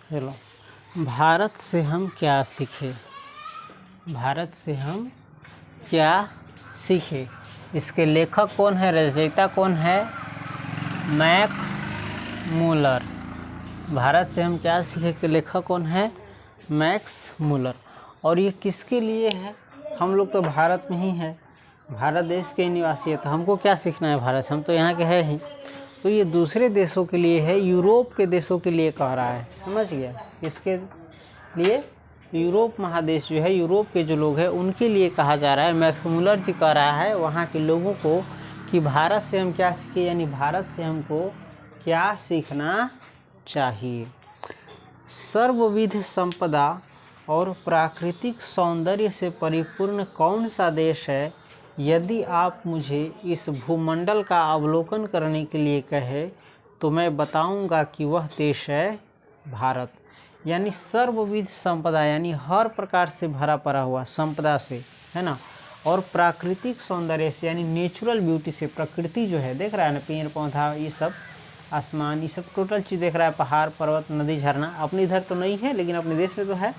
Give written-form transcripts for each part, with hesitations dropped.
चलो, भारत से हम क्या सीखे। भारत से हम क्या सीखे, इसके लेखक कौन है, रचयिता कौन है? Max Muller. भारत से हम क्या सीखे के लेखक कौन है? Max Muller. और ये किसके लिए है? हम लोग तो भारत में ही हैं, भारत देश के निवासी है, तो हमको क्या सीखना है भारत से, हम तो यहाँ के हैं ही। तो ये दूसरे देशों के लिए है, यूरोप के देशों के लिए कह रहा है, समझ गया? किसके लिए? यूरोप महादेश जो है, यूरोप के जो लोग हैं उनके लिए कहा जा रहा है। मैक्स मूलर जी कह रहा है वहाँ के लोगों को कि भारत से हम क्या सीखे, यानी भारत से हमको क्या सीखना चाहिए। सर्वविध संपदा और प्राकृतिक सौंदर्य से परिपूर्ण कौन सा देश है? यदि आप मुझे इस भूमंडल का अवलोकन करने के लिए कहे तो मैं बताऊंगा कि वह देश है भारत। यानी सर्वविध संपदा, यानी हर प्रकार से भरा पड़ा हुआ संपदा से, है ना, और प्राकृतिक सौंदर्य से, यानी नेचुरल ब्यूटी से। प्रकृति जो है, देख रहा है ना, पेड़ पौधा, ये सब, आसमान, ये सब टोटल चीज़ देख रहा है, पहाड़ पर्वत नदी झरना। अपने इधर तो नहीं है लेकिन अपने देश में तो है।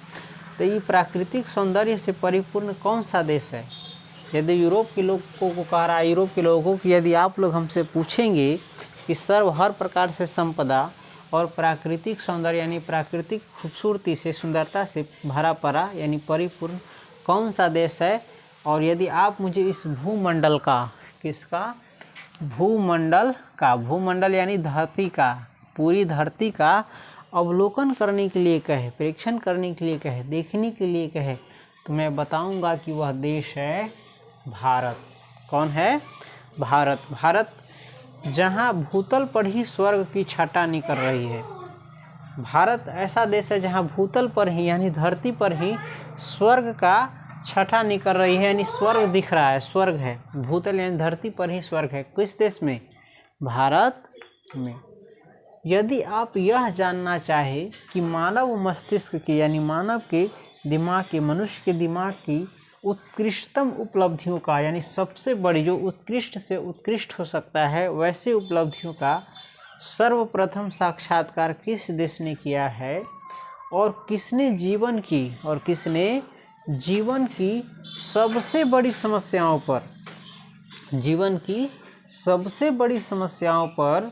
तो ये प्राकृतिक सौंदर्य से परिपूर्ण कौन सा देश है? यदि यूरोप के लोगों को कह रहा है, यूरोप के लोगों को कि यदि आप लोग हमसे पूछेंगे कि हर प्रकार से संपदा और प्राकृतिक सौंदर्य यानी प्राकृतिक खूबसूरती से, सुंदरता से भरा पड़ा यानी परिपूर्ण कौन सा देश है, और यदि आप मुझे इस भूमंडल का, किसका? भूमंडल का, भूमंडल यानी धरती का, पूरी धरती का अवलोकन करने के लिए कहे, परीक्षण करने के लिए कहे, देखने के लिए कहे, तो मैं बताऊंगा कि वह देश है भारत। कौन है? भारत। भारत जहाँ भूतल पर ही स्वर्ग की छटा निकल रही है। भारत ऐसा देश है जहाँ भूतल पर ही, यानी धरती पर ही स्वर्ग का छटा निकल रही है, यानी स्वर्ग दिख रहा है, स्वर्ग है। भूतल यानी धरती पर ही स्वर्ग है। किस देश में? भारत में। यदि आप यह जानना चाहे कि मानव मस्तिष्क की, यानी मानव के दिमाग की, मनुष्य के दिमाग की उत्कृष्टतम उपलब्धियों का, यानी सबसे बड़ी जो उत्कृष्ट से उत्कृष्ट हो सकता है वैसे उपलब्धियों का सर्वप्रथम साक्षात्कार किस देश ने किया है, और किसने जीवन की सबसे बड़ी समस्याओं पर, जीवन की सबसे बड़ी समस्याओं पर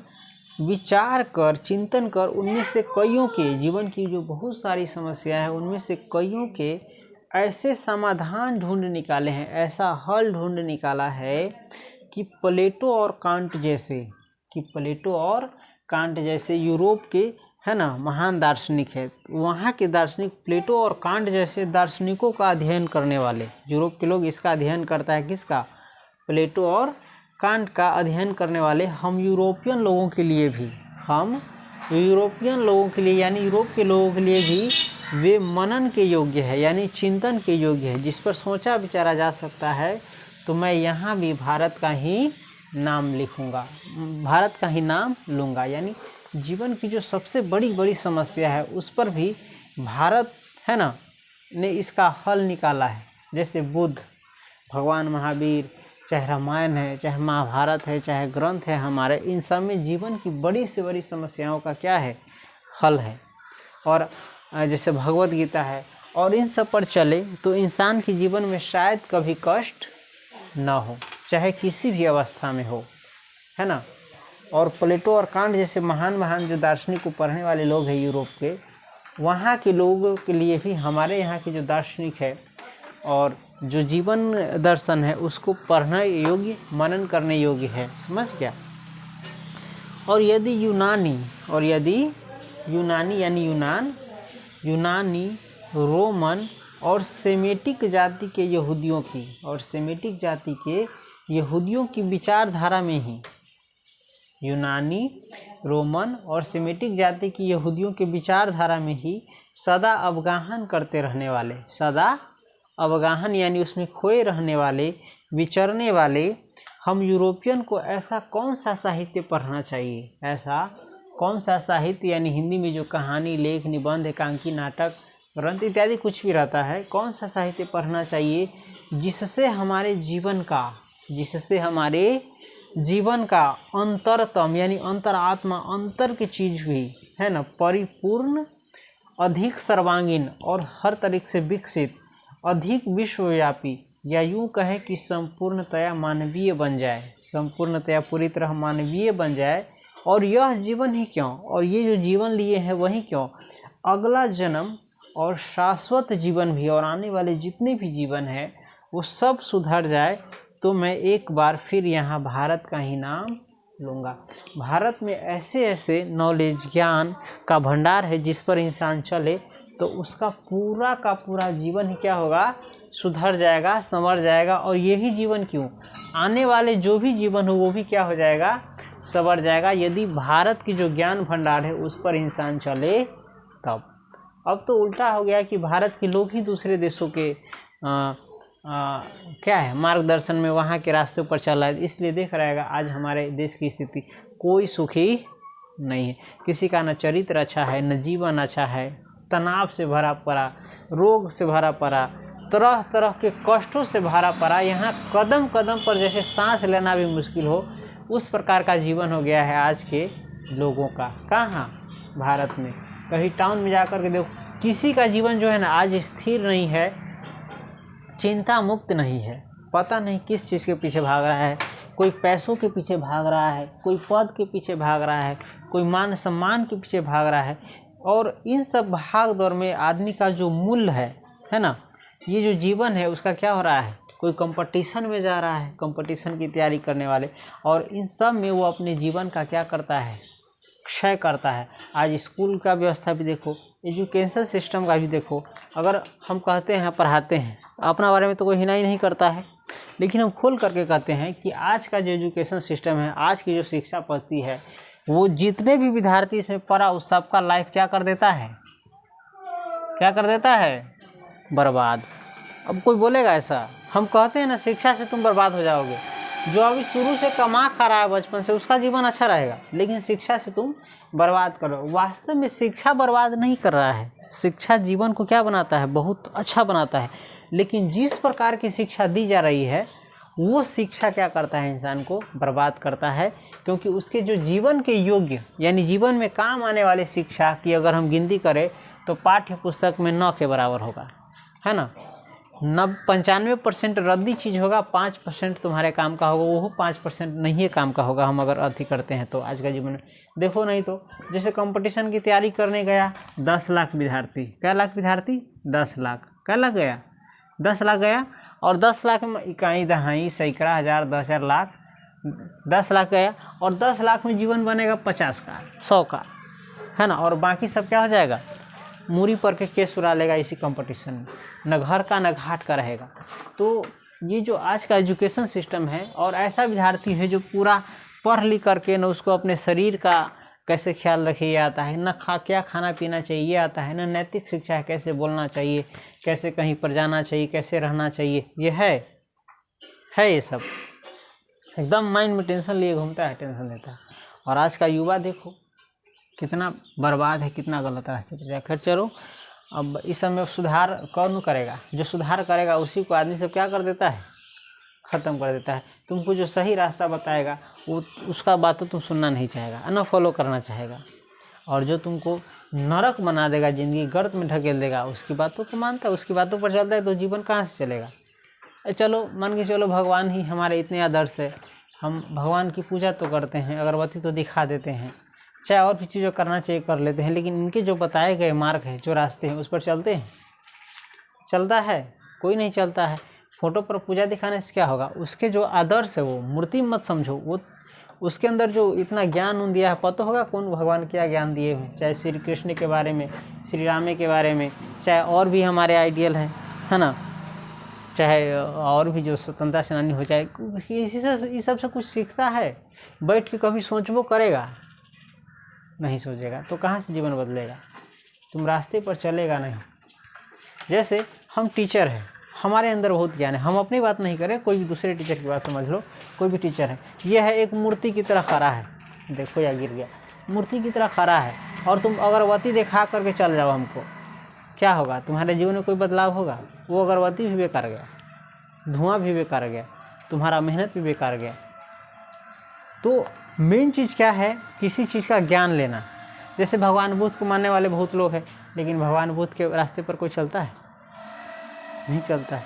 विचार कर, चिंतन कर, उनमें से कईयों के, जीवन की जो बहुत सारी समस्याएं हैं उनमें से कईयों के ऐसे समाधान ढूंढ निकाले हैं, ऐसा हल ढूंढ निकाला है कि प्लेटो और कांट जैसे यूरोप के, है ना, महान दार्शनिक है, वहाँ के दार्शनिक प्लेटो और कांट जैसे दार्शनिकों का अध्ययन करने वाले, यूरोप के लोग इसका अध्ययन करता है, किसका? प्लेटो और कांट का अध्ययन करने वाले हम यूरोपियन लोगों के लिए भी, यानी यूरोप के लोगों के लिए भी वे मनन के योग्य है, यानी चिंतन के योग्य है, जिस पर सोचा विचारा जा सकता है। तो मैं यहाँ भी भारत का ही नाम लिखूँगा, भारत का ही नाम लूँगा। यानी जीवन की जो सबसे बड़ी समस्या है उस पर भी भारत, है ना, ने इसका हल निकाला है। जैसे बुद्ध, भगवान महावीर, चाहे रामायण है, चाहे महाभारत है, चाहे ग्रंथ है हमारे, इन सब में जीवन की बड़ी से बड़ी समस्याओं का क्या है? हल है। और जैसे भगवत गीता है, और इन सब पर चले तो इंसान के जीवन में शायद कभी कष्ट न हो, चाहे किसी भी अवस्था में हो, है ना। और प्लेटो और कांट जैसे महान जो दार्शनिक को पढ़ने वाले लोग हैं यूरोप के, वहाँ के लोगों के लिए भी हमारे यहाँ के जो दार्शनिक है और जो जीवन दर्शन है उसको पढ़ने योग्य, मनन करने योग्य है, समझ गया। और यदि यूनानी यानी यूनानी, रोमन और सेमेटिक जाति के यहूदियों की विचारधारा में ही, यूनानी, रोमन और सेमेटिक जाति की यहूदियों के विचारधारा में ही सदा अवगाहन करते रहने वाले, सदा अवगाहन यानी उसमें खोए रहने वाले, विचरने वाले हम यूरोपियन को ऐसा कौन सा साहित्य पढ़ना चाहिए, ऐसा कौन सा साहित्य, यानी हिंदी में जो कहानी, लेख, निबंध, एकांकी, नाटक, ग्रंथ इत्यादि कुछ भी रहता है, कौन सा साहित्य पढ़ना चाहिए जिससे हमारे जीवन का अंतरतम यानी अंतरात्मा, अंतर की चीज हुई, है ना, परिपूर्ण अधिक सर्वांगीण और हर तरीके से विकसित, अधिक विश्वव्यापी, या यूँ कहें कि संपूर्णतया मानवीय बन जाए, संपूर्णतया पूरी तरह मानवीय बन जाए। और यह जीवन ही क्यों, और ये जो जीवन लिए हैं वही क्यों, अगला जन्म और शाश्वत जीवन भी और आने वाले जितने भी जीवन हैं वो सब सुधर जाए तो मैं एक बार फिर यहाँ भारत का ही नाम लूँगा। भारत में ऐसे ऐसे नॉलेज, ज्ञान का भंडार है जिस पर इंसान चले तो उसका पूरा का पूरा जीवन ही क्या होगा, सुधर जाएगा, संवर जाएगा। और यही जीवन क्यों, आने वाले जो भी जीवन हो वो भी क्या हो जाएगा, संवर जाएगा, यदि भारत की जो ज्ञान भंडार है उस पर इंसान चले तब। अब तो उल्टा हो गया कि भारत के लोग ही दूसरे देशों के क्या है मार्गदर्शन में वहाँ के रास्ते पर चल रहा है, इसलिए देख रहेगा आज हमारे देश की स्थिति कोई सुखी नहीं है। किसी का न चरित्र अच्छा है, न जीवन अच्छा है, तनाव से भरा पड़ा, रोग से भरा पड़ा, तरह तरह के कष्टों से भरा पड़ा। यहाँ कदम कदम पर जैसे सांस लेना भी मुश्किल हो, उस प्रकार का जीवन हो गया है आज के लोगों का। कहाँ, भारत में। कहीं टाउन में जाकर के देखो, किसी का जीवन जो है ना आज स्थिर नहीं है, चिंता मुक्त नहीं है। पता नहीं किस चीज़ के पीछे भाग रहा है, कोई पैसों के पीछे भाग रहा है, कोई पद के पीछे भाग रहा है, कोई मान सम्मान के पीछे भाग रहा है। और इन सब भाग दौड़ में आदमी का जो मूल्य है ना, ये जो जीवन है उसका क्या हो रहा है, कोई कंपटीशन में जा रहा है, कंपटीशन की तैयारी करने वाले, और इन सब में वो अपने जीवन का क्या करता है, क्षय करता है। आज स्कूल का व्यवस्था भी देखो, एजुकेशन सिस्टम का भी देखो। अगर हम कहते हैं, पढ़ाते हैं, अपना बारे में तो कोई हिनाई नहीं करता है, लेकिन हम खोल करके कहते हैं कि आज का जो एजुकेशन सिस्टम है, आज की जो शिक्षा पद्धति है, वो जितने भी विद्यार्थी इसमें पढ़ा उस सबका लाइफ क्या कर देता है, क्या कर देता है, बर्बाद। अब कोई बोलेगा ऐसा, हम कहते हैं ना शिक्षा से तुम बर्बाद हो जाओगे। जो अभी शुरू से कमा खा रहा है बचपन से, उसका जीवन अच्छा रहेगा, लेकिन शिक्षा से तुम बर्बाद करो। वास्तव में शिक्षा बर्बाद नहीं कर रहा है, शिक्षा जीवन को क्या बनाता है, बहुत अच्छा बनाता है। लेकिन जिस प्रकार की शिक्षा दी जा रही है वो शिक्षा क्या करता है, इंसान को बर्बाद करता है। क्योंकि उसके जो जीवन के योग्य यानी जीवन में काम आने वाले शिक्षा की अगर हम गिनती करें तो पाठ्य पुस्तक में 9 के बराबर होगा, है ना। 95% रद्दी चीज़ होगा, 5% तुम्हारे काम का होगा, वो 5% नहीं काम का होगा हम अगर अति करते हैं तो। आज का जीवन देखो, नहीं तो जैसे कंपटीशन की तैयारी करने गया 10 लाख विद्यार्थी, क्या लाख विद्यार्थी, 10 लाख, क्या लग गया, 10 लाख गया। और 10 लाख में इकाई दहाई सैकड़ा हज़ार 10,000 लाख, 10 लाख गया। और 10 लाख में जीवन बनेगा 50 का, 100 का, है ना। और बाकी सब क्या हो जाएगा, मूरी पर के केस उड़ा लेगा इसी कंपटीशन में, न घर का न घाट का रहेगा। तो ये जो आज का एजुकेशन सिस्टम है, और ऐसा विद्यार्थी है जो पूरा पढ़ लिख करके न उसको अपने शरीर का कैसे ख्याल रखे ये आता है, न क्या खाना पीना चाहिए ये आता है, न नैतिक शिक्षा है, कैसे बोलना चाहिए, कैसे कहीं पर जाना चाहिए, कैसे रहना चाहिए, ये है ये सब एकदम माइंड में टेंशन लिए घूमता है, टेंशन लेता है। और आज का युवा देखो कितना बर्बाद है, कितना गलत रास्ते पर जाकर। चलो, अब इस समय सुधार कौन करेगा, जो सुधार करेगा उसी को आदमी सब क्या कर देता है, ख़त्म कर देता है। तुमको जो सही रास्ता बताएगा वो उसका बात तो तुम सुनना नहीं चाहेगा, न फॉलो करना चाहेगा। और जो तुमको नरक बना देगा, ज़िंदगी गर्त में ढकेल देगा, उसकी बातों को मानता है, उसकी बातों पर चलता है, तो जीवन कहाँ से चलेगा। चलो मान के चलो भगवान ही हमारे इतने आदर्श है, हम भगवान की पूजा तो करते हैं, अगरबत्ती तो दिखा देते हैं, चाहे और भी चीज़ें करना चाहिए कर लेते हैं, लेकिन इनके जो बताए गए मार्ग हैं, जो रास्ते हैं, उस पर चलते हैं, चलता है कोई नहीं चलता है। फोटो पर पूजा दिखाने से क्या होगा, उसके जो आदर्श है वो मूर्ति मत समझो, वो उसके अंदर जो इतना ज्ञान उन दिया है, पता होगा कौन भगवान क्या ज्ञान दिए हुए, चाहे श्री कृष्ण के बारे में, श्री राम के बारे में, चाहे और भी हमारे आइडियल हैं, है ना, चाहे और भी जो स्वतंत्रता सेनानी हो, चाहे इस सब से कुछ सीखता है। बैठ के कभी सोचबो करेगा, नहीं सोचेगा तो कहाँ से जीवन बदलेगा, तुम रास्ते पर चलेगा नहीं। जैसे हम टीचर हैं, हमारे अंदर बहुत ज्ञान है, हम अपनी बात नहीं करें, कोई भी दूसरे टीचर की बात समझ लो, कोई भी टीचर है, ये है एक मूर्ति की तरह खड़ा है, देखो या गिर गया, मूर्ति की तरह खड़ा है, और तुम अगरबत्ती दिखा करके चल जाओ हमको, क्या होगा, तुम्हारे जीवन में कोई बदलाव होगा, वो अगरबत्ती भी बेकार गया, धुआं भी बेकार गया, तुम्हारा मेहनत भी बेकार गया। तो मेन चीज़ क्या है, किसी चीज़ का ज्ञान लेना। जैसे भगवान बुद्ध को मानने वाले बहुत लोग हैं, लेकिन भगवान बुद्ध के रास्ते पर कोई चलता है? नहीं चलता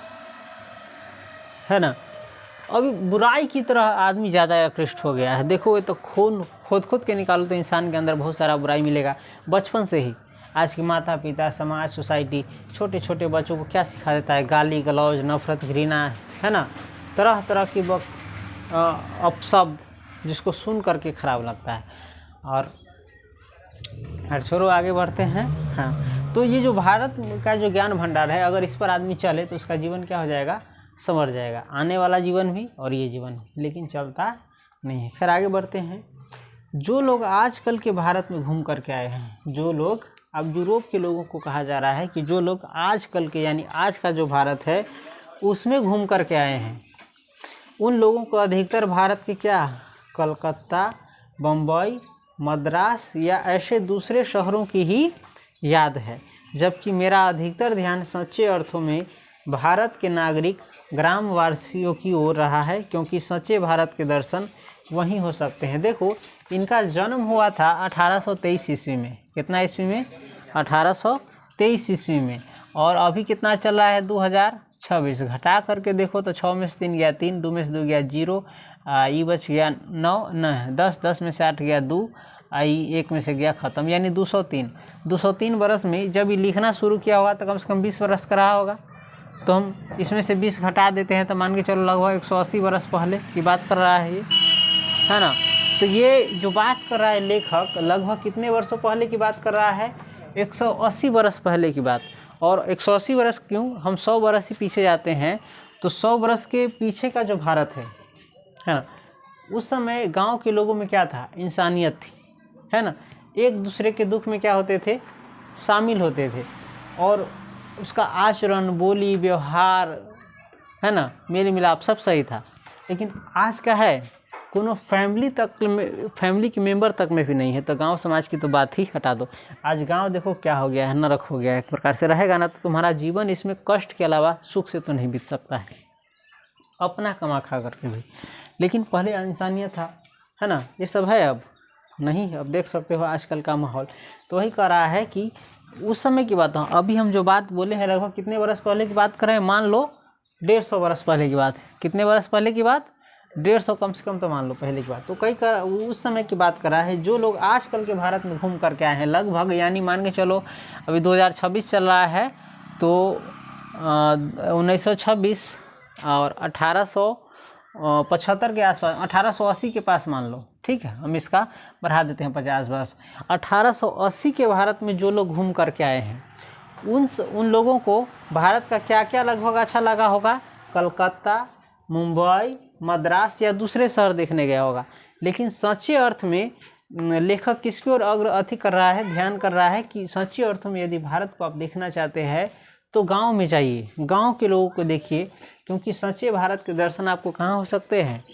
है ना। अभी बुराई की तरफ आदमी ज़्यादा आकृष्ट हो गया है। देखो ये तो खून खोद के निकालो तो इंसान के अंदर बहुत सारा बुराई मिलेगा बचपन से ही। आज के माता पिता, समाज, सोसाइटी छोटे छोटे बच्चों को क्या सिखा देता है? गाली गलौज, नफरत, घृणा, है ना, तरह तरह की अपशब्द जिसको सुन करके खराब लगता है। और छोड़ो आगे बढ़ते हैं। हाँ, तो ये जो भारत का जो ज्ञान भंडार है, अगर इस पर आदमी चले तो उसका जीवन क्या हो जाएगा? संवर जाएगा, आने वाला जीवन भी और ये जीवन भी। लेकिन चलता नहीं है। फिर आगे बढ़ते हैं। जो लोग आजकल के भारत में घूम करके आए हैं, जो लोग, अब यूरोप के लोगों को कहा जा रहा है कि जो लोग आजकल के यानी आज का जो भारत है उसमें घूम करके आए हैं, उन लोगों को अधिकतर भारत के क्या कलकत्ता, बम्बई, मद्रास या ऐसे दूसरे शहरों की ही याद है, जबकि मेरा अधिकतर ध्यान सच्चे अर्थों में भारत के नागरिक ग्रामवासियों की ओर रहा है, क्योंकि सच्चे भारत के दर्शन वहीं हो सकते हैं। देखो, इनका जन्म हुआ था 1823 ईस्वी में। कितना ईस्वी में? 1823 ईस्वी में। और अभी कितना चल रहा है? 2026। घटा करके देखो तो 6 में से 3 गया 3, 2 में से 2 गया 0, ई बच गया 9, 10, 10 में से 8 गया 2, आई 1 में से गया ख़त्म, यानी 203 बरस में जब ये लिखना शुरू किया होगा तो कम से कम 20 बरस का रहा होगा। तो हम इसमें से 20 घटा देते हैं तो मान के चलो लगभग 180 बरस पहले की बात कर रहा है ये, है ना। तो ये जो बात कर रहा है लेखक, लगभग कितने वर्षों पहले की बात कर रहा है? 180 बरस पहले की बात। और 180 बरस क्यों, हम 100 बरस ही पीछे जाते हैं तो 100 बरस के पीछे का जो भारत है ना, उस समय गांव के लोगों में क्या था? इंसानियत थी, है ना। एक दूसरे के दुख में क्या होते थे? शामिल होते थे। और उसका आचरण, बोली, व्यवहार, है ना, मेल मिलाप सब सही था। लेकिन आज का है कोनो फैमिली के मेंबर तक में भी नहीं है, तो गांव समाज की तो बात ही हटा दो। आज गांव देखो क्या हो गया है, नरक हो गया है। एक प्रकार से रहेगा ना तो तुम्हारा जीवन इसमें कष्ट के अलावा सुख से तो नहीं बीत सकता है, अपना कमा खा करके भी। लेकिन पहले इंसानियत था, है ना। ये सब है अब नहीं। अब देख सकते हो आजकल का माहौल तो वही कह रहा है कि उस समय की बात। अभी हम जो बात बोले हैं लगभग कितने बरस पहले की बात करें? मान लो 150 बरस पहले की बात है। कितने बरस पहले की बात? 150 कम से कम तो मान लो पहले की बात। तो कई उस समय की बात कर रहा है। जो लोग आजकल के भारत में घूम करके आए हैं लगभग, यानी मान के चलो अभी 2026 चल रहा है तो 1926 और 1875 के आसपास, 1880 के पास मान लो, ठीक है। हम इसका बढ़ा देते हैं 50 वर्ष। 1880 के भारत में जो लोग घूम करके आए हैं उन लोगों को भारत का क्या क्या लगभग अच्छा लगा होगा? कलकत्ता, मुंबई, मद्रास या दूसरे शहर देखने गया होगा। लेकिन सच्चे अर्थ में लेखक किसकी ओर अग्रगति कर रहा है, ध्यान कर रहा है कि सच्चे अर्थों में यदि भारत को आप देखना चाहते हैं तो गांव में जाइए, गांव के लोगों को देखिए, क्योंकि सच्चे भारत के दर्शन आपको कहाँ हो सकते हैं?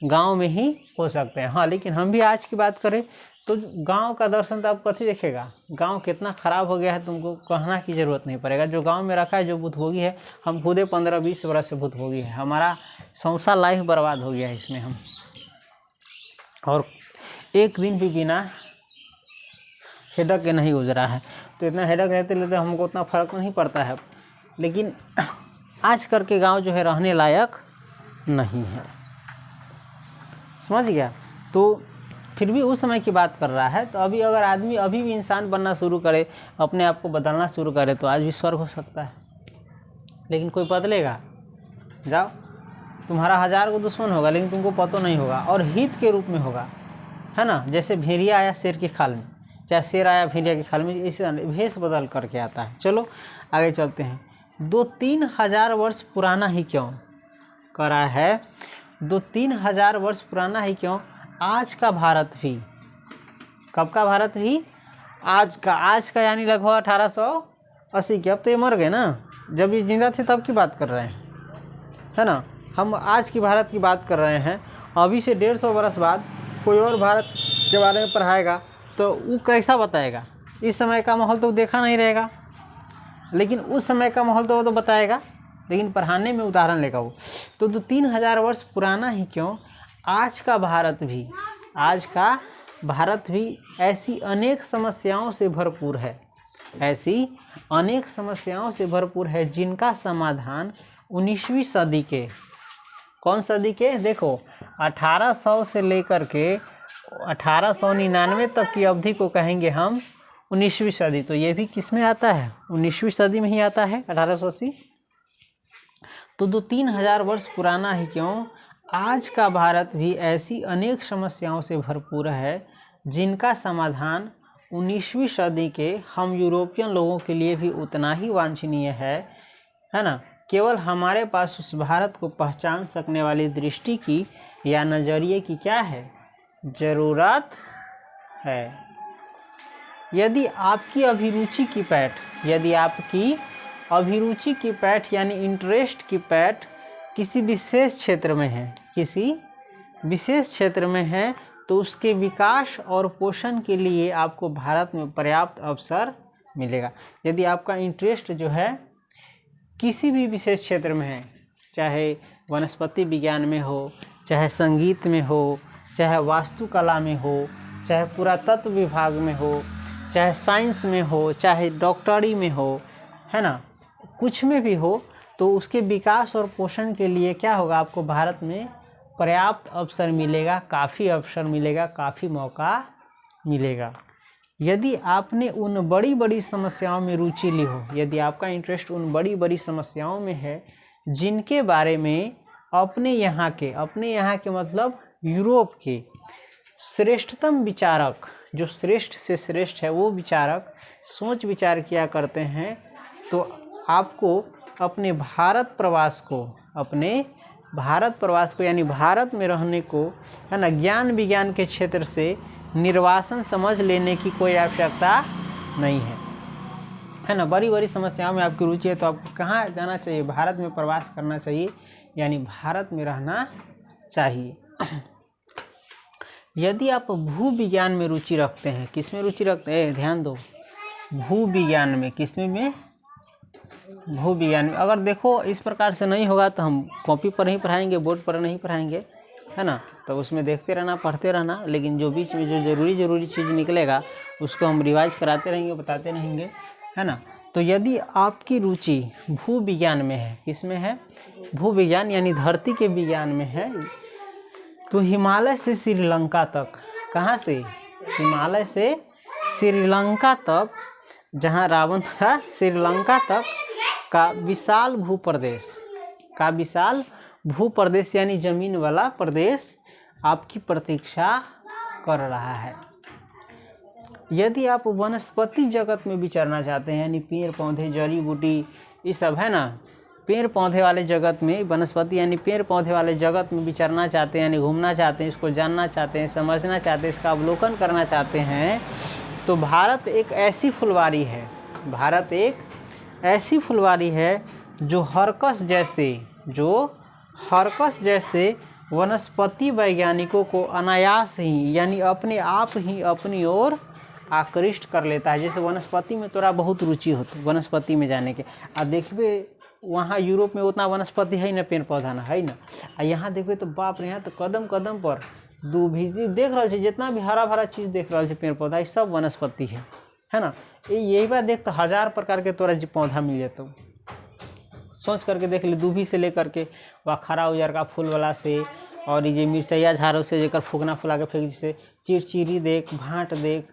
गांव में ही हो सकते हैं। हाँ, लेकिन हम भी आज की बात करें तो गांव का दर्शन तो आप कथी देखेगा? गांव कितना ख़राब हो गया है तुमको कहना की ज़रूरत नहीं पड़ेगा। जो गांव में रखा है, जो भूतभोगी है, हम खुदे 15-20 वर्ष से भूतभोगी है। हमारा संसा लाइफ बर्बाद हो गया है इसमें हम, और एक दिन भी बिना हेडक के नहीं गुजरा है। तो इतना हेडक रहते लेते हमको उतना फ़र्क नहीं पड़ता है। लेकिन आज करके गांव जो है रहने लायक नहीं है, समझ गया। तो फिर भी उस समय की बात कर रहा है। तो अभी अगर आदमी अभी भी इंसान बनना शुरू करे, अपने आप को बदलना शुरू करे तो आज भी स्वर्ग हो सकता है। लेकिन कोई बदलेगा? जाओ, तुम्हारा 1000 को दुश्मन होगा लेकिन तुमको पता नहीं होगा, और हित के रूप में होगा, है ना। जैसे भेड़िया आया शेर की खाल में, चाहे शेर आया भेड़िया की खाल में, इसे भेष बदल करके आता है। चलो आगे चलते हैं। 2-3 हज़ार वर्ष पुराना ही क्यों करा है? 2-3 हज़ार वर्ष पुराना ही क्यों? आज का भारत भी, कब का भारत भी? आज का यानी लगभग 1880 के। अब तो ये मर गए ना, जब ये जिंदा थे तब की बात कर रहे हैं, है ना। हम आज की भारत की बात कर रहे हैं। अभी से 150 वर्ष बाद कोई और भारत के बारे में पढ़ाएगा तो वो कैसा बताएगा? इस समय का माहौल तो देखा नहीं रहेगा, लेकिन उस समय का माहौल तो वो तो बताएगा, लेकिन पढ़ाने में उदाहरण लेगा वो। तो 2-3 हज़ार वर्ष पुराना ही क्यों, आज का भारत भी ऐसी अनेक समस्याओं से भरपूर है। ऐसी अनेक समस्याओं से भरपूर है जिनका समाधान 19वीं सदी के, कौन सदी के, देखो 1800 से लेकर के 1899 तक की अवधि को कहेंगे हम 19वीं सदी। तो ये भी किस में आता है, 19वीं सदी में ही आता है, 1880। तो 2-3 हज़ार वर्ष पुराना ही क्यों, आज का भारत भी ऐसी अनेक समस्याओं से भरपूर है जिनका समाधान 19वीं सदी के हम यूरोपियन लोगों के लिए भी उतना ही वांछनीय है ना। केवल हमारे पास उस भारत को पहचान सकने वाली दृष्टि की या नज़रिए की क्या है, ज़रूरत है। यदि आपकी अभिरुचि की पैठ यानी इंटरेस्ट की पैठ किसी विशेष क्षेत्र में है, तो उसके विकास और पोषण के लिए आपको भारत में पर्याप्त अवसर मिलेगा। यदि आपका इंटरेस्ट जो है किसी भी विशेष क्षेत्र में है, चाहे वनस्पति विज्ञान में हो, चाहे संगीत में हो, चाहे वास्तुकला में हो, चाहे पुरातत्व विभाग में हो, चाहे साइंस में हो, चाहे डॉक्टरी में हो, है ना, कुछ में भी हो, तो उसके विकास और पोषण के लिए क्या होगा, आपको भारत में पर्याप्त अवसर मिलेगा, काफ़ी अवसर मिलेगा, काफ़ी मौका मिलेगा। यदि आपने उन बड़ी बड़ी समस्याओं में रुचि ली हो, यदि आपका इंटरेस्ट उन बड़ी बड़ी समस्याओं में है जिनके बारे में अपने यहाँ के मतलब यूरोप के श्रेष्ठतम विचारक, जो श्रेष्ठ से श्रेष्ठ है वो विचारक सोच विचार किया करते हैं, तो आपको अपने भारत प्रवास को यानी भारत में रहने को, है ना, ज्ञान विज्ञान के क्षेत्र से निर्वासन समझ लेने की कोई आवश्यकता नहीं है ना। बड़ी बड़ी समस्याओं में आपकी रुचि है तो आपको कहाँ जाना चाहिए, भारत में प्रवास करना चाहिए, यानी भारत में रहना चाहिए। यदि आप भू विज्ञान में रुचि रखते हैं, किस में रुचि रखते हैं, ध्यान दो, भू विज्ञान में, किसमें में, भू विज्ञान में। अगर देखो इस प्रकार से नहीं होगा तो हम कॉपी पर नहीं पढ़ाएंगे, बोर्ड पर नहीं पढ़ाएंगे, है ना, तो उसमें देखते रहना, पढ़ते रहना, लेकिन जो बीच में जो ज़रूरी चीज़ निकलेगा उसको हम रिवाइज कराते रहेंगे, बताते रहेंगे, है ना। तो यदि आपकी रुचि भू विज्ञान में है, किस में है, भू विज्ञान यानी धरती के विज्ञान में है, तो हिमालय से श्रीलंका तक, कहाँ से, हिमालय से श्रीलंका तक, जहाँ रावण था, श्रीलंका तक का विशाल भूप्रदेश यानी ज़मीन वाला प्रदेश आपकी प्रतीक्षा कर रहा है। यदि आप वनस्पति जगत में विचरना चाहते हैं, यानी पेड़ पौधे जड़ी बूटी ये सब, है ना, पेड़ पौधे वाले जगत में, वनस्पति यानी पेड़ पौधे वाले जगत में विचरना चाहते हैं, यानी घूमना चाहते हैं, इसको जानना चाहते हैं, समझना चाहते हैं, इसका अवलोकन करना चाहते हैं, तो भारत एक ऐसी फुलवारी है जो हरकस जैसे वनस्पति वैज्ञानिकों को अनायास ही यानी अपने आप ही अपनी ओर आकृष्ट कर लेता है। जैसे वनस्पति में तोरा बहुत रुचि होती वनस्पति में जाने के, आ देखबे वहाँ यूरोप में उतना वनस्पति है ना, पेड़ पौधा ना है ना, आ यहाँ देखबे तो बाप रे, यहाँ तो कदम कदम पर दूभी देख रहा है, जितना भी हरा भरा चीज़ देख रहा है, पेड़ पौधा, ये सब वनस्पति है ना। यही बात देख तो 1000 प्रकार के तोरा जो पौधा मिल जाता, सोच करके देख ले, दूभी से लेकर के वह खरा उजर का फूल वाला से, और ये मिर्चैया झाड़ों से जेकर फूकना फुला के फेंक, जैसे चिरचिरी देख, भांट देख,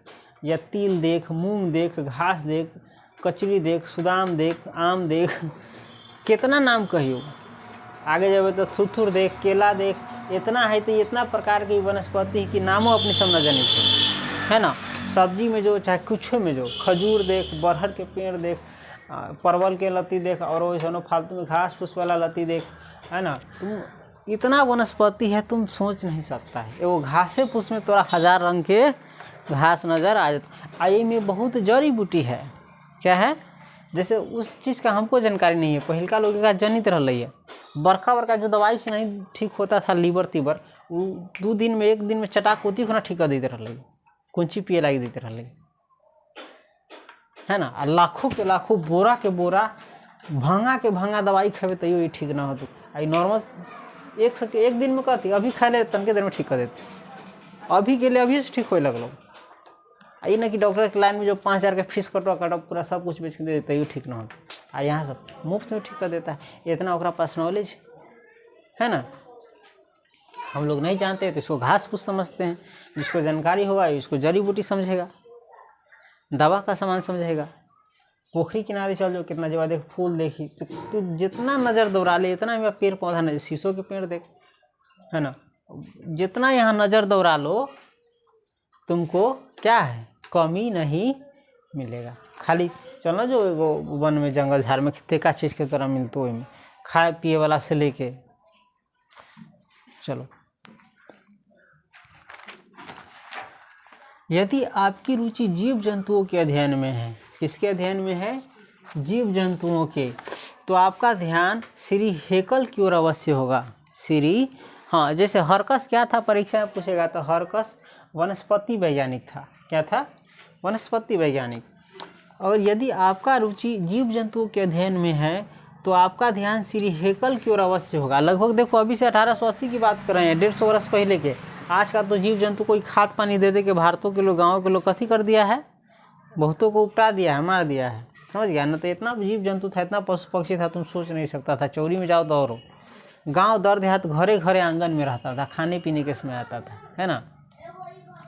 या तिल देख, मूंग देख, घास देख, कचरी देख, सुदाम देख, आम देख, कितना नाम कहियो, आगे जब तो थुथुर देख, केला देख, इतना है तो इतना प्रकार की वनस्पति की नामों अपनी सब न जाने, है ना। सब्जी में जो चाहे कुछ में जो, खजूर देख, बरहर के पेड़ देख, परवल के लती देख, और वैसे फालतू में घास फूस वाला लती देख, है ना। तुम इतना वनस्पति है तुम सोच नहीं सकता है। वो घासे फूस में तोरा 1000 रंग के घास नज़र आ जाता। आई में बहुत जड़ी बूटी है, क्या है, जैसे उस चीज़ का हमको जानकारी नहीं है, पहिलका लोग का जनित रहा है, बड़का जो दवाई से नहीं ठीक होता था, लीवर तीवर, वो 2 दिन में 1 दिन में चटाक होती होना ठीक कर देते रहा, कुंची पिए लाग देते रहा, है ना। लाखों के लाखों बोरा के बोरा भांगा के भांगा दवाई खेबे तो ये ठीक ना होती। आई नॉर्मल एक दिन में कहती, अभी खा ले तनके देर में ठीक कर देते, अभी के लिए अभी से ठीक हो लगलो। ये ना कि डॉक्टर के लाइन में जो 5,000 का फीस कटवा पूरा सब कुछ बेच के दे देता है, ठीक ना होता। यहाँ सब मुफ्त में ठीक कर देता है, इतना ओकरा पास नॉलेज है ना। हम लोग नहीं जानते तो इसको घास फूस समझते हैं, जिसको जानकारी होगा इसको जड़ी बूटी समझेगा, दवा का सामान समझेगा। पोखरी किनारे चल जाओ, कितना जगह देख, फूल देखी तो तू जितना नज़र दौड़ा ले इतना में पेड़ पौधा नहीं, शीशों के पेड़ देख, है ना। जितना यहाँ नज़र दौड़ा लो तुमको क्या है, कमी नहीं मिलेगा। खाली चलो जो वो वन में जंगल झाड़ में तेका चीज़ के तरह मिलते हो, खाए पिए वाला से लेके चलो। यदि आपकी रुचि जीव जंतुओं के अध्ययन में है, किसके अध्ययन में है, जीव जंतुओं के, तो आपका ध्यान श्री हेकल की ओर अवश्य होगा। श्री, हाँ, जैसे हरकस क्या था परीक्षा में पूछेगा तो हरकस वनस्पति वैज्ञानिक था। क्या था, वनस्पति वैज्ञानिक। और यदि आपका रुचि जीव जंतुओं के अध्ययन में है तो आपका ध्यान श्री हेकल की ओर अवश्य होगा। लगभग देखो अभी से 1880 की बात कर रहे हैं, 150 वर्ष पहले के। आज का तो जीव जंतु कोई खाद पानी दे दे के भारतों के लोग, गाँव के लोग कथी कर दिया है, बहुतों को उपटा दिया है, मार दिया है, समझ गया ना। तो इतना जीव जंतु था, इतना पशु पक्षी था, तुम सोच नहीं सकता था। चौरी में जाओ तो और गाँव दर देहात घरे घरे आंगन में रहता था, खाने पीने के समय आता था, है ना।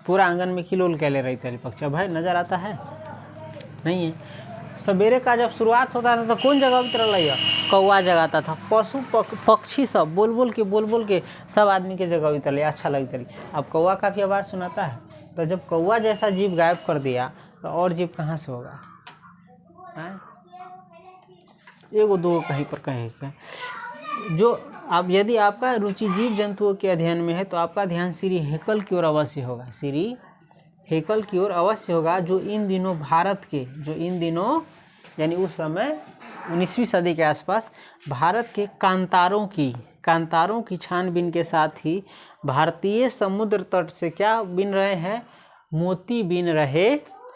पूरा आंगन में किलोल कैले रही थी पक्षी। भाई नज़र आता है नहीं है। सवेरे का जब शुरुआत होता था तो कौन जगह उतर रही है, कौवा जगाता था। पशु पक्षी सब बोल बोल के सब आदमी के जगह उतर लिया, अच्छा लगता रही। अब कौवा का भी आवाज़ सुनाता है, तो जब कौवा जैसा जीव गायब कर दिया तो और जीव कहाँ से होगा, एगो दो कहीं पर कहीं। जो अब यदि आपका रुचि जीव जंतुओं के अध्ययन में है तो आपका ध्यान श्री हेकल की ओर अवश्य होगा। श्री हेकल की ओर अवश्य होगा, जो इन दिनों भारत के, जो इन दिनों यानी उस समय 19वीं सदी के आसपास भारत के कांतारों की छानबीन के साथ ही भारतीय समुद्र तट से क्या बीन रहे हैं, मोती बीन रहे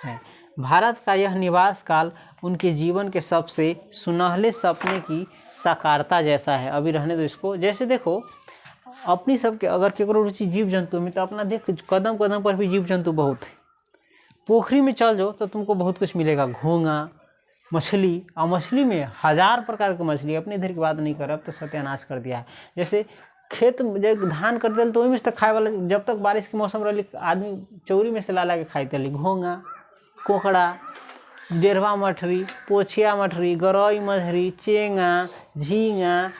हैं। भारत का यह निवास काल उनके जीवन के सबसे सुनहले सपने की साकारता जैसा है। अभी रहने दो इसको। जैसे देखो अपनी सबके अगर केकरो रुचि जीव जंतु में तो अपना देख कदम कदम पर भी जीव जंतु बहुत है। पोखरी में चल जाओ तो तुमको बहुत कुछ मिलेगा, घोंगा, मछली, और मछली में 1000 प्रकार की मछली। अपने इधर की बात नहीं कर, अब तो सत्यानाश कर दिया है। जैसे खेत जब धान कर दिल तो वही में से खाए वाला, जब तक बारिश के मौसम रही आदमी चौरी में से ला के खाई तली, घोंगा, कोकड़ा, डेढ़वा मछली, पोछिया मछली, गरई मछली, चेंगा, झींगा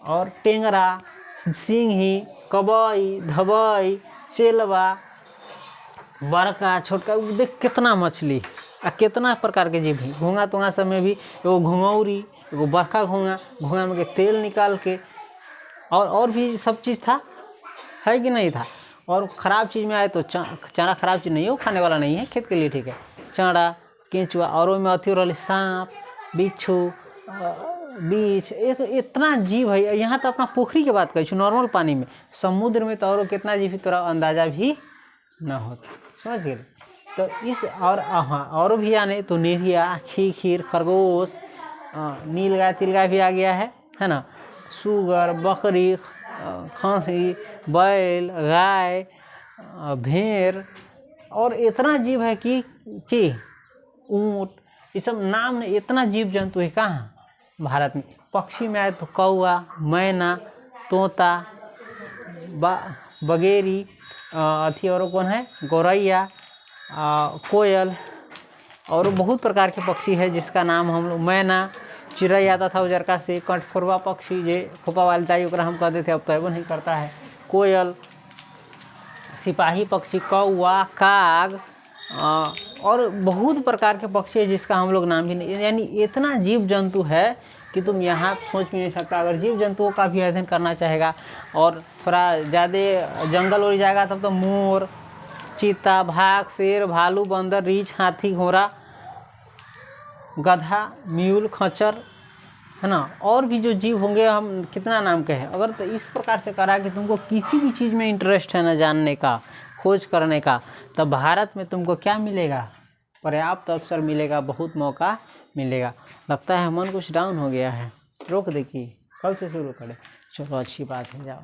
और टेंगरा, सिंही, कबई, धबई, चेलवा, बड़का छोटका, देख कितना मछली आ कितना प्रकार के जीव है। घोंगा तो वहाँ सब में भी एगो घुंगौरी, एगो बड़का घोंगा में के तेल निकाल के और भी सब चीज़ था, है कि नहीं था। और ख़राब चीज़ में आए तो चारा ख़राब चीज़ नहीं है, वो खाने वाला नहीं है, खेत के लिए ठीक है। चारा, केंचुआ, और में अथी रही सांप, बिच्छू, बीच, इतना जीव है। यहाँ तो अपना पोखरी के बात करी, नॉर्मल पानी में, समुद्र में तो और कितना जीव तोरा अंदाजा भी ना होता, समझ गए। तो इस और भी आने तो नेरिया, खीर, खरगोश, नीलगाय तिलगाय भी आ गया है ना। सुगर, बकरी, खसी, बैल, गाय, भेड़, और इतना जीव है कि ऊँट, ये सब नाम नहीं, इतना जीव जंतु है कहाँ भारत में। पक्षी में आए तो कौआ, मैना, तोता, बगेरी, अथी और कौन है, गौरैया, कोयल, और बहुत प्रकार के पक्षी है जिसका नाम हम लोग, मैना, चिड़ै आता था उजरका से, कंठफोरवा पक्षी जे खोपा वाली ताई ओकरा हम कहते थे, अब तो नहीं करता है, कोयल, सिपाही पक्षी, कौआ, काग, और बहुत प्रकार के पक्षी है जिसका हम लोग नाम भी नहीं, यानी इतना जीव जंतु है कि तुम यहाँ सोच भी नहीं सकता। अगर जीव जंतुओं का भी अध्ययन करना चाहेगा और थोड़ा ज़्यादा जंगल हो जाएगा तब तो मोर, चीता, बाघ, शेर, भालू, बंदर, रीछ, हाथी, घोड़ा, गधा, म्यूल, खच्चर, है ना, और भी जो जीव होंगे हम कितना नाम कहे। अगर तो इस प्रकार से करा कि तुमको किसी भी चीज़ में इंटरेस्ट है ना जानने का, खोज करने का, तब भारत में तुमको क्या मिलेगा, पर्याप्त अवसर मिलेगा, बहुत मौका मिलेगा। लगता है मन कुछ डाउन हो गया है, रोक देखिए, कल से शुरू करें। चलो अच्छी बात है, जाओ।